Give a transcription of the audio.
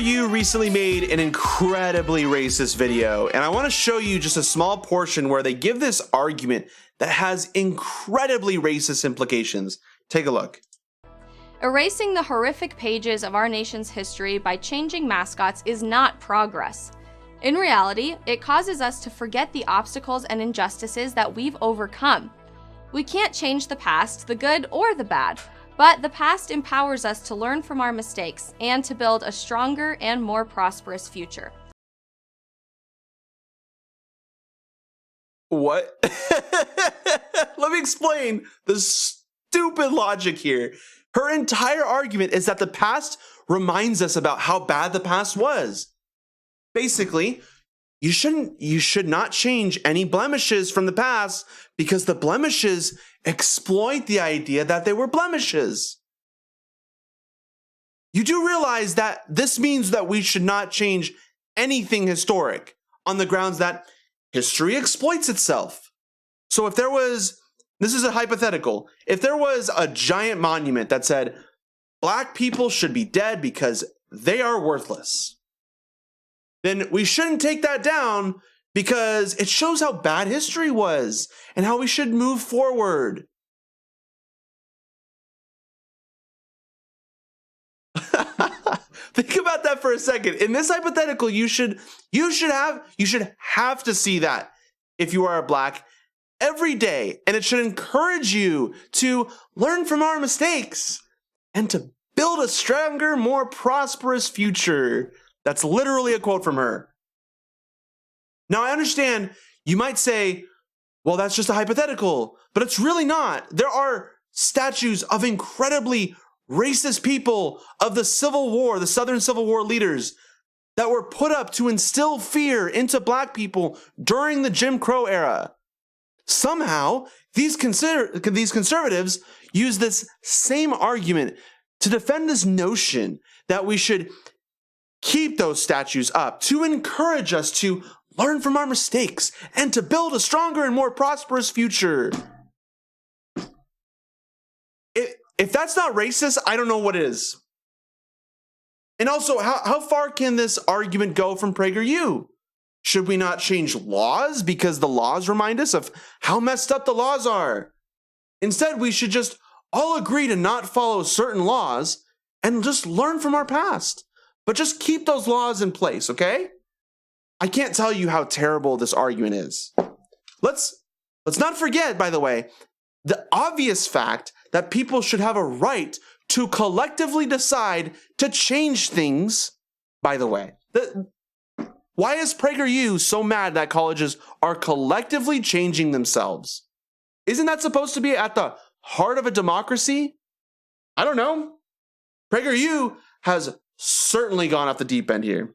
PragerU recently made an incredibly racist video, and I want to show you just a small portion where they give this argument that has incredibly racist implications. Take a look. Erasing the horrific pages of our nation's history by changing mascots is not progress. In reality, it causes us to forget the obstacles and injustices that we've overcome. We can't change the past, the good or the bad, but the past empowers us to learn from our mistakes and to build a stronger and more prosperous future. What? Let me explain the stupid logic here. Her entire argument is that the past reminds us about how bad the past was. Basically, you should not change any blemishes from the past because the blemishes exploit the idea that they were blemishes. You do realize that this means that we should not change anything historic on the grounds that history exploits itself. So if there was, this is a hypothetical, if there was a giant monument that said, Black people should be dead because they are worthless, then we shouldn't take that down because it shows how bad history was and how we should move forward. Think about that for a second. In this hypothetical, you should have to see that if you are a Black every day, and it should encourage you to learn from our mistakes and to build a stronger, more prosperous future. That's literally a quote from her. Now, I understand you might say, well, that's just a hypothetical, but it's really not. There are statues of incredibly racist people of the Civil War, the Southern Civil War leaders, that were put up to instill fear into Black people during the Jim Crow era. Somehow, these conservatives use this same argument to defend this notion that we should keep those statues up to encourage us to learn from our mistakes and to build a stronger and more prosperous future. If that's not racist, I don't know what is. And also, how far can this argument go from PragerU? Should we not change laws because the laws remind us of how messed up the laws are? Instead, we should just all agree to not follow certain laws and just learn from our past. But just keep those laws in place, okay? I can't tell you how terrible this argument is. Let's not forget, by the way, the obvious fact that people should have a right to collectively decide to change things, by the way. Why is PragerU so mad that colleges are collectively changing themselves? Isn't that supposed to be at the heart of a democracy? I don't know. PragerU has certainly gone off the deep end here.